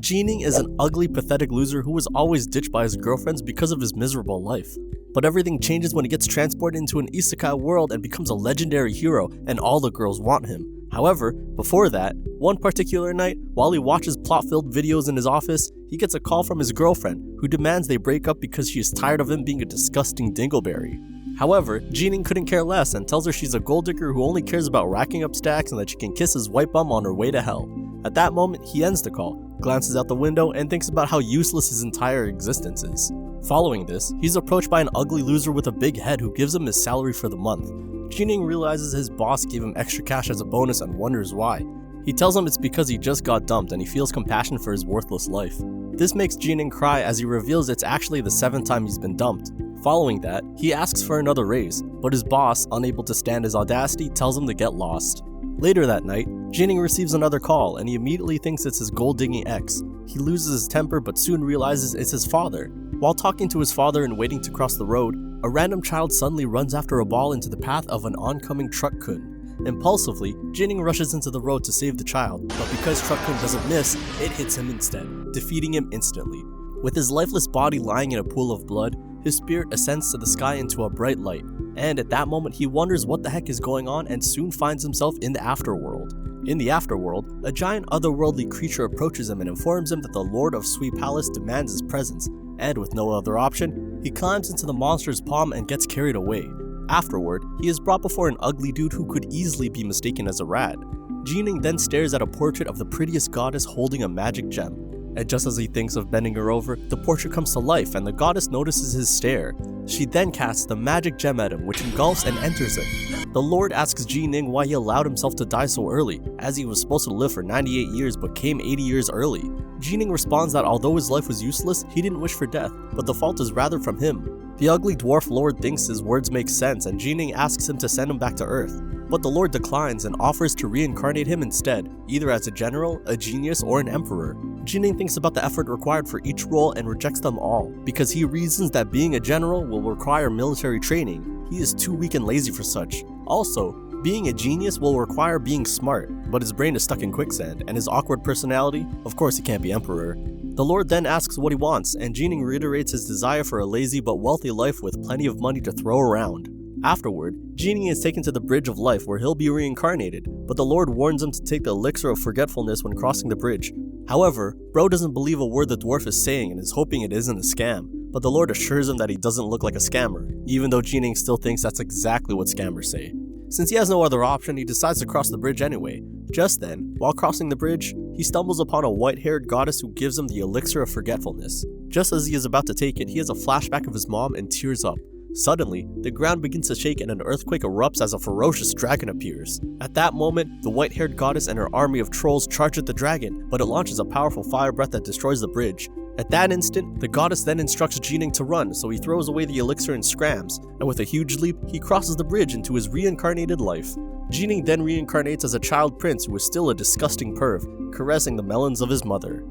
Jining is an ugly, pathetic loser who was always ditched by his girlfriends because of his miserable life. But everything changes when he gets transported into an isekai world and becomes a legendary hero, and all the girls want him. However, before that, one particular night, while he watches plot-filled videos in his office, he gets a call from his girlfriend, who demands they break up because she is tired of him being a disgusting dingleberry. However, Jining couldn't care less and tells her she's a gold digger who only cares about racking up stacks and that she can kiss his white bum on her way to hell. At that moment, he ends the call, glances out the window, and thinks about how useless his entire existence is. Following this, he's approached by an ugly loser with a big head who gives him his salary for the month. Jining realizes his boss gave him extra cash as a bonus and wonders why. He tells him it's because he just got dumped and he feels compassion for his worthless life. This makes Jining cry as he reveals it's actually the 7th time he's been dumped. Following that, he asks for another raise, but his boss, unable to stand his audacity, tells him to get lost. Later that night, Jining receives another call and he immediately thinks it's his gold-digging ex. He loses his temper but soon realizes it's his father. While talking to his father and waiting to cross the road, a random child suddenly runs after a ball into the path of an oncoming truck-kun. Impulsively, Jining rushes into the road to save the child, but because truck-kun doesn't miss, it hits him instead, defeating him instantly. With his lifeless body lying in a pool of blood, his spirit ascends to the sky into a bright light, and at that moment he wonders what the heck is going on and soon finds himself in the afterworld. In the afterworld, a giant otherworldly creature approaches him and informs him that the Lord of Sweet Palace demands his presence, and with no other option, he climbs into the monster's palm and gets carried away. Afterward, he is brought before an ugly dude who could easily be mistaken as a rat. Jining then stares at a portrait of the prettiest goddess holding a magic gem. And just as he thinks of bending her over, the portrait comes to life and the goddess notices his stare. She then casts the magic gem at him, which engulfs and enters him. The Lord asks Jining why he allowed himself to die so early, as he was supposed to live for 98 years but came 80 years early. Jining responds that although his life was useless, he didn't wish for death, but the fault is rather from him. The ugly dwarf lord thinks his words make sense and Jining asks him to send him back to Earth. But the Lord declines and offers to reincarnate him instead, either as a general, a genius, or an emperor. Jining thinks about the effort required for each role and rejects them all, because he reasons that being a general will require military training. He is too weak and lazy for such. Also, being a genius will require being smart, but his brain is stuck in quicksand, and his awkward personality, of course he can't be emperor. The Lord then asks what he wants, and Jining reiterates his desire for a lazy but wealthy life with plenty of money to throw around. Afterward, Jining is taken to the Bridge of Life where he'll be reincarnated, but the Lord warns him to take the elixir of forgetfulness when crossing the bridge. However, Bro doesn't believe a word the dwarf is saying and is hoping it isn't a scam, but the Lord assures him that he doesn't look like a scammer, even though Jining still thinks that's exactly what scammers say. Since he has no other option, he decides to cross the bridge anyway. Just then, while crossing the bridge, he stumbles upon a white-haired goddess who gives him the elixir of forgetfulness. Just as he is about to take it, he has a flashback of his mom and tears up. Suddenly, the ground begins to shake and an earthquake erupts as a ferocious dragon appears. At that moment, the white-haired goddess and her army of trolls charge at the dragon, but it launches a powerful fire breath that destroys the bridge. At that instant, the goddess then instructs Jining to run, so he throws away the elixir and scrams, and with a huge leap, he crosses the bridge into his reincarnated life. Jining then reincarnates as a child prince who is still a disgusting perv, caressing the melons of his mother.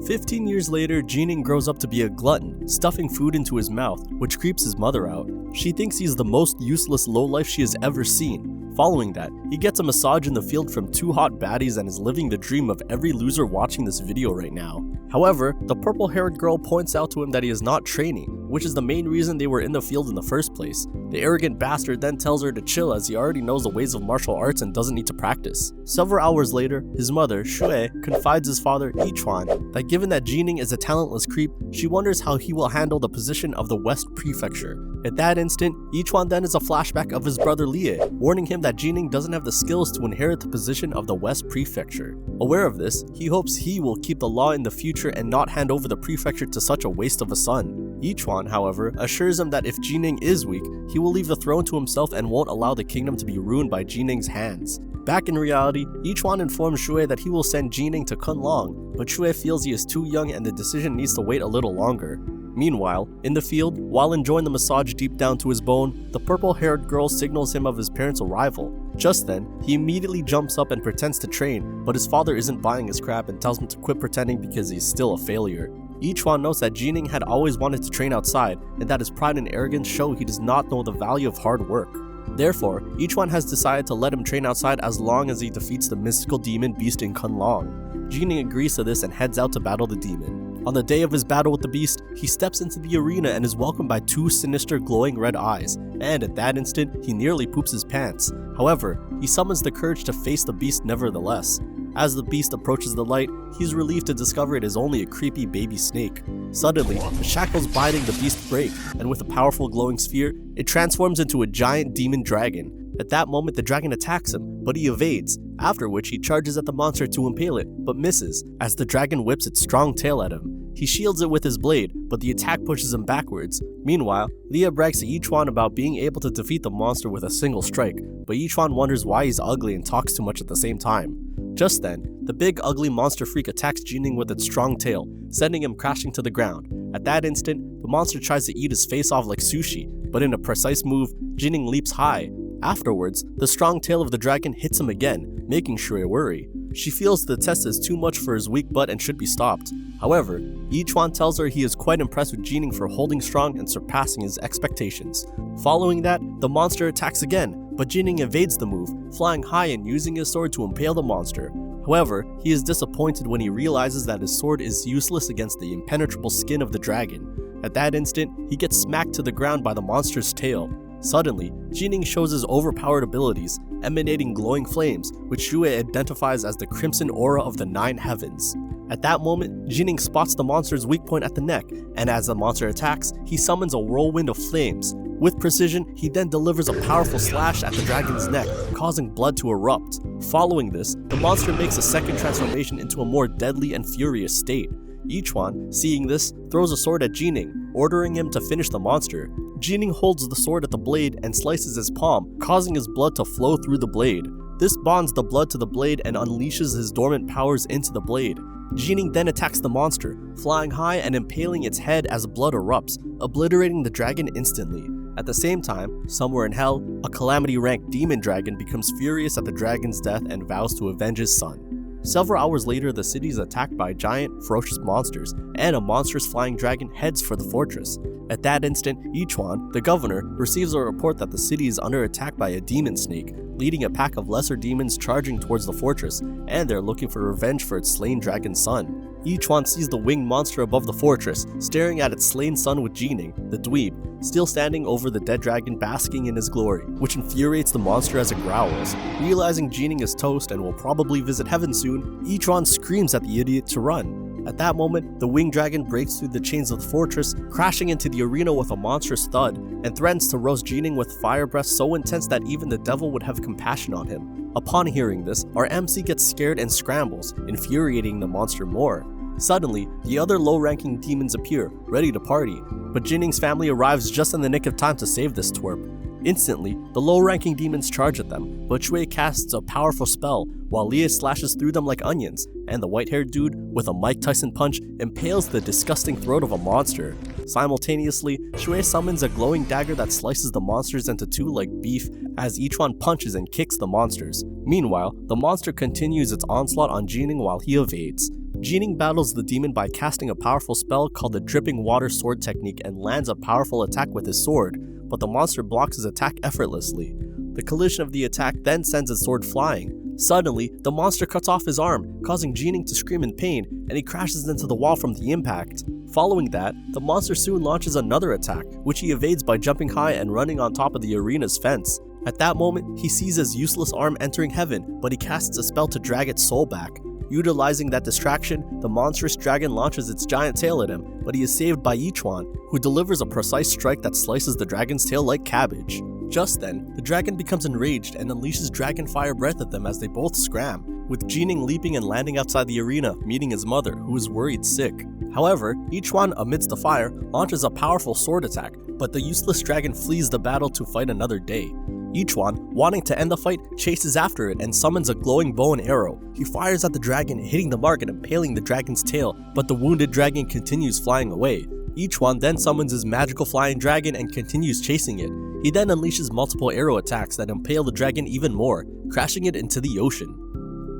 15 years later, Jining grows up to be a glutton, stuffing food into his mouth, which creeps his mother out. She thinks he's the most useless lowlife she has ever seen. Following that, he gets a massage in the field from 2 hot baddies and is living the dream of every loser watching this video right now. However, the purple-haired girl points out to him that he is not training, which is the main reason they were in the field in the first place. The arrogant bastard then tells her to chill as he already knows the ways of martial arts and doesn't need to practice. Several hours later, his mother, Shui, confides his father, Yichuan, that given that Jining is a talentless creep, she wonders how he will handle the position of the West Prefecture. At that instant, Yichuan then is a flashback of his brother Lie, warning him that Jining doesn't have the skills to inherit the position of the West Prefecture. Aware of this, he hopes he will keep the law in the future and not hand over the prefecture to such a waste of a son. Yichuan, however, assures him that if Jining is weak, he will leave the throne to himself and won't allow the kingdom to be ruined by Jining's hands. Back in reality, Yichuan informs Shui that he will send Jining to Kunlong, but Shui feels he is too young and the decision needs to wait a little longer. Meanwhile, in the field, while enjoying the massage deep down to his bone, the purple-haired girl signals him of his parents' arrival. Just then, he immediately jumps up and pretends to train, but his father isn't buying his crap and tells him to quit pretending because he's still a failure. Yichuan notes that Jining had always wanted to train outside, and that his pride and arrogance show he does not know the value of hard work. Therefore, Yichuan has decided to let him train outside as long as he defeats the mystical demon beast in Kunlong. Jining agrees to this and heads out to battle the demon. On the day of his battle with the beast, he steps into the arena and is welcomed by two sinister glowing red eyes, and at that instant, he nearly poops his pants. However, he summons the courage to face the beast nevertheless. As the beast approaches the light, he's relieved to discover it is only a creepy baby snake. Suddenly, the shackles binding the beast break, and with a powerful glowing sphere, it transforms into a giant demon dragon. At that moment, the dragon attacks him, but he evades, after which he charges at the monster to impale it, but misses, as the dragon whips its strong tail at him. He shields it with his blade, but the attack pushes him backwards. Meanwhile, Leah brags to Yichuan about being able to defeat the monster with a single strike, but Yichuan wonders why he's ugly and talks too much at the same time. Just then, the big ugly monster freak attacks Jining with its strong tail, sending him crashing to the ground. At that instant, the monster tries to eat his face off like sushi, but in a precise move, Jining leaps high. Afterwards, the strong tail of the dragon hits him again, making Shui worry. She feels the test is too much for his weak butt and should be stopped. However, Yichuan tells her he is quite impressed with Jining for holding strong and surpassing his expectations. Following that, the monster attacks again, but Jining evades the move, flying high and using his sword to impale the monster. However, he is disappointed when he realizes that his sword is useless against the impenetrable skin of the dragon. At that instant, he gets smacked to the ground by the monster's tail. Suddenly, Jining shows his overpowered abilities, emanating glowing flames, which Shui identifies as the crimson aura of the 9 heavens. At that moment, Jining spots the monster's weak point at the neck, and as the monster attacks, he summons a whirlwind of flames. With precision, he then delivers a powerful slash at the dragon's neck, causing blood to erupt. Following this, the monster makes a second transformation into a more deadly and furious state. Yichuan, seeing this, throws a sword at Jining, ordering him to finish the monster. Jining holds the sword at the blade and slices his palm, causing his blood to flow through the blade. This bonds the blood to the blade and unleashes his dormant powers into the blade. Jining then attacks the monster, flying high and impaling its head as blood erupts, obliterating the dragon instantly. At the same time, somewhere in hell, a calamity-ranked demon dragon becomes furious at the dragon's death and vows to avenge his son. Several hours later, the city is attacked by giant, ferocious monsters, and a monstrous flying dragon heads for the fortress. At that instant, Yichuan, the governor, receives a report that the city is under attack by a demon snake, leading a pack of lesser demons charging towards the fortress, and they're looking for revenge for its slain dragon son. Yichuan sees the winged monster above the fortress, staring at its slain son with Jining, the dweeb, still standing over the dead dragon basking in his glory, which infuriates the monster as it growls. Realizing Jining is toast and will probably visit heaven soon, Yichuan screams at the idiot to run. At that moment, the winged dragon breaks through the chains of the fortress, crashing into the arena with a monstrous thud, and threatens to roast Jining with fire breath so intense that even the devil would have compassion on him. Upon hearing this, our MC gets scared and scrambles, infuriating the monster more. Suddenly, the other low-ranking demons appear, ready to party, but Jining's family arrives just in the nick of time to save this twerp. Instantly, the low-ranking demons charge at them, but Shui casts a powerful spell, while Leah slashes through them like onions, and the white-haired dude, with a Mike Tyson punch, impales the disgusting throat of a monster. Simultaneously, Shui summons a glowing dagger that slices the monsters into two like beef, as each one punches and kicks the monsters. Meanwhile, the monster continues its onslaught on Jining while he evades. Jining battles the demon by casting a powerful spell called the Dripping Water Sword Technique and lands a powerful attack with his sword, but the monster blocks his attack effortlessly. The collision of the attack then sends his sword flying. Suddenly, the monster cuts off his arm, causing Jining to scream in pain, and he crashes into the wall from the impact. Following that, the monster soon launches another attack, which he evades by jumping high and running on top of the arena's fence. At that moment, he sees his useless arm entering heaven, but he casts a spell to drag its soul back. Utilizing that distraction, the monstrous dragon launches its giant tail at him, but he is saved by Yichuan, who delivers a precise strike that slices the dragon's tail like cabbage. Just then, the dragon becomes enraged and unleashes dragon fire breath at them as they both scram, with Jining leaping and landing outside the arena, meeting his mother, who is worried sick. However, Yichuan, amidst the fire, launches a powerful sword attack, but the useless dragon flees the battle to fight another day. Yichuan, wanting to end the fight, chases after it and summons a glowing bow and arrow. He fires at the dragon, hitting the mark and impaling the dragon's tail, but the wounded dragon continues flying away. Yichuan then summons his magical flying dragon and continues chasing it. He then unleashes multiple arrow attacks that impale the dragon even more, crashing it into the ocean.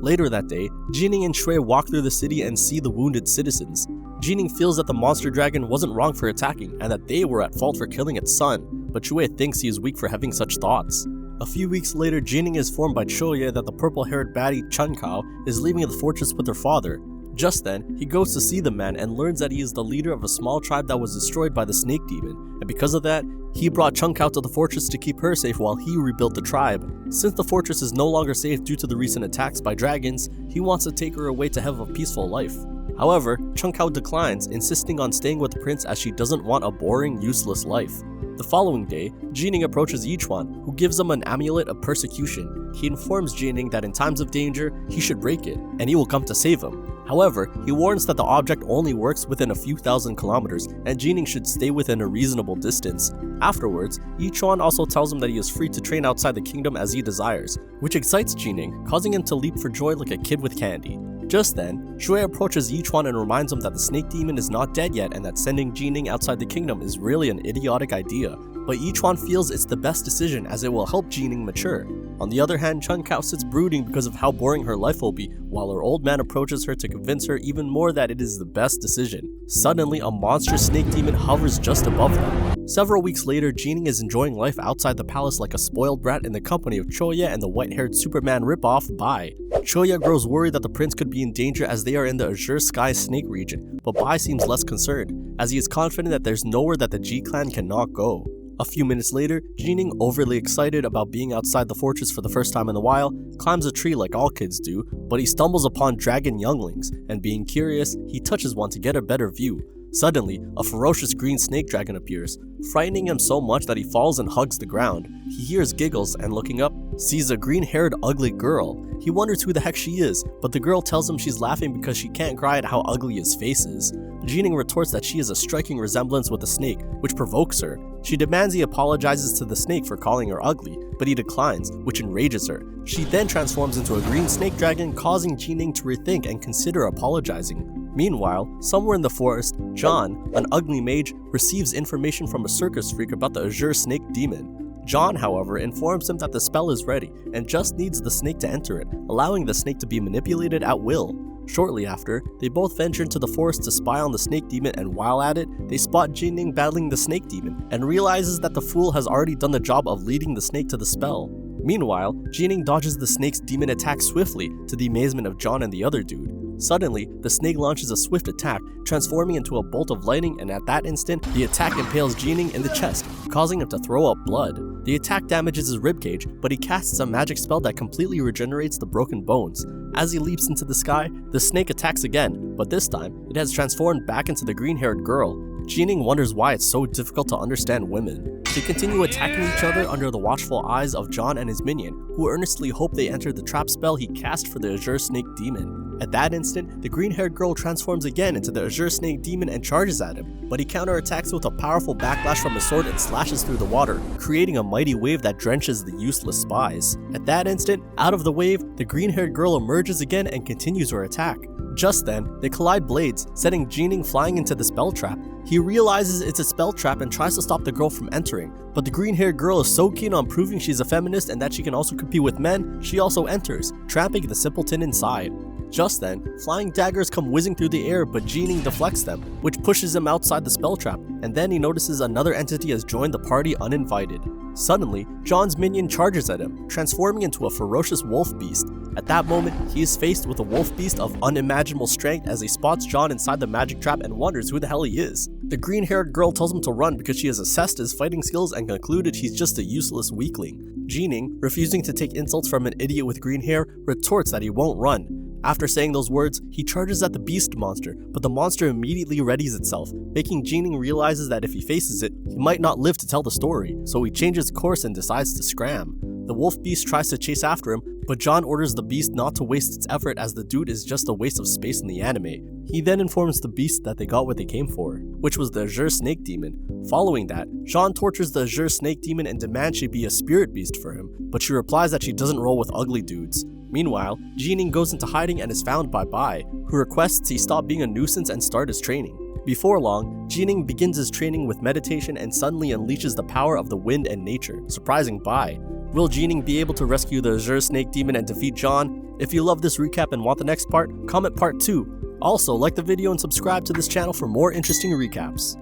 Later that day, Jining and Shui walk through the city and see the wounded citizens. Jining feels that the monster dragon wasn't wrong for attacking and that they were at fault for killing its son, but Shui thinks he is weak for having such thoughts. A few weeks later, Jining is informed by Choya that the purple-haired baddie Chun Kao is leaving the fortress with her father. Just then, he goes to see the man and learns that he is the leader of a small tribe that was destroyed by the snake demon, and because of that, he brought Chun Kao to the fortress to keep her safe while he rebuilt the tribe. Since the fortress is no longer safe due to the recent attacks by dragons, he wants to take her away to have a peaceful life. However, Chun Kao declines, insisting on staying with the prince as she doesn't want a boring, useless life. The following day, Jining approaches Yichuan, who gives him an amulet of persecution. He informs Jining that in times of danger, he should break it, and he will come to save him. However, he warns that the object only works within a few thousand kilometers, and Jining should stay within a reasonable distance. Afterwards, Yichuan also tells him that he is free to train outside the kingdom as he desires, which excites Jining, causing him to leap for joy like a kid with candy. Just then, Shui approaches Yichuan and reminds him that the snake demon is not dead yet and that sending Jining outside the kingdom is really an idiotic idea. But Yichuan feels it's the best decision as it will help Jining mature. On the other hand, Chun Kao sits brooding because of how boring her life will be, while her old man approaches her to convince her even more that it is the best decision. Suddenly, a monstrous snake demon hovers just above them. Several weeks later, Jining is enjoying life outside the palace like a spoiled brat in the company of Choya and the white-haired Superman ripoff Bai. Choya grows worried that the prince could be in danger as they are in the Azure Sky Snake region, but Bai seems less concerned, as he is confident that there's nowhere that the G-Clan cannot go. A few minutes later, Jining, overly excited about being outside the fortress for the first time in a while, climbs a tree like all kids do, but he stumbles upon dragon younglings, and being curious, he touches one to get a better view. Suddenly, a ferocious green snake dragon appears, frightening him so much that he falls and hugs the ground. He hears giggles and, looking up, sees a green-haired ugly girl. He wonders who the heck she is, but the girl tells him she's laughing because she can't cry at how ugly his face is. Jining retorts that she has a striking resemblance with the snake, which provokes her. She demands he apologizes to the snake for calling her ugly, but he declines, which enrages her. She then transforms into a green snake dragon, causing Jining to rethink and consider apologizing. Meanwhile, somewhere in the forest, John, an ugly mage, receives information from a circus freak about the Azure Snake Demon. John, however, informs him that the spell is ready and just needs the snake to enter it, allowing the snake to be manipulated at will. Shortly after, they both venture into the forest to spy on the snake demon, and while at it, they spot Jining battling the snake demon and realizes that the fool has already done the job of leading the snake to the spell. Meanwhile, Jining dodges the snake's demon attack swiftly, to the amazement of John and the other dude. Suddenly, the snake launches a swift attack, transforming into a bolt of lightning, and at that instant, the attack impales Jining in the chest, causing him to throw up blood. The attack damages his ribcage, but he casts a magic spell that completely regenerates the broken bones. As he leaps into the sky, the snake attacks again, but this time, it has transformed back into the green-haired girl. Jining wonders why it's so difficult to understand women. They continue attacking each other under the watchful eyes of John and his minion, who earnestly hope they enter the trap spell he cast for the Azure Snake Demon. At that instant, the green-haired girl transforms again into the Azure Snake Demon and charges at him, but he counterattacks with a powerful backlash from his sword and slashes through the water, creating a mighty wave that drenches the useless spies. At that instant, out of the wave, the green-haired girl emerges again and continues her attack. Just then, they collide blades, sending Jining flying into the spell trap. He realizes it's a spell trap and tries to stop the girl from entering, but the green-haired girl is so keen on proving she's a feminist and that she can also compete with men, she also enters, trapping the simpleton inside. Just then, flying daggers come whizzing through the air, but Jining deflects them, which pushes him outside the spell trap, and then he notices another entity has joined the party uninvited. Suddenly, John's minion charges at him, transforming into a ferocious wolf beast. At that moment, he is faced with a wolf beast of unimaginable strength as he spots John inside the magic trap and wonders who the hell he is. The green-haired girl tells him to run because she has assessed his fighting skills and concluded he's just a useless weakling. Jining, refusing to take insults from an idiot with green hair, retorts that he won't run. After saying those words, he charges at the beast monster, but the monster immediately readies itself, making Jining realizes that if he faces it, he might not live to tell the story, so he changes course and decides to scram. The wolf beast tries to chase after him, but John orders the beast not to waste its effort as the dude is just a waste of space in the anime. He then informs the beast that they got what they came for, which was the Azure Snake Demon. Following that, John tortures the Azure Snake Demon and demands she be a spirit beast for him, but she replies that she doesn't roll with ugly dudes. Meanwhile, Jining goes into hiding and is found by Bai, who requests he stop being a nuisance and start his training. Before long, Jining begins his training with meditation and suddenly unleashes the power of the wind and nature, surprising Bai. Will Jining be able to rescue the Azure Snake Demon and defeat John? If you love this recap and want the next part, comment part 2. Also, like the video and subscribe to this channel for more interesting recaps.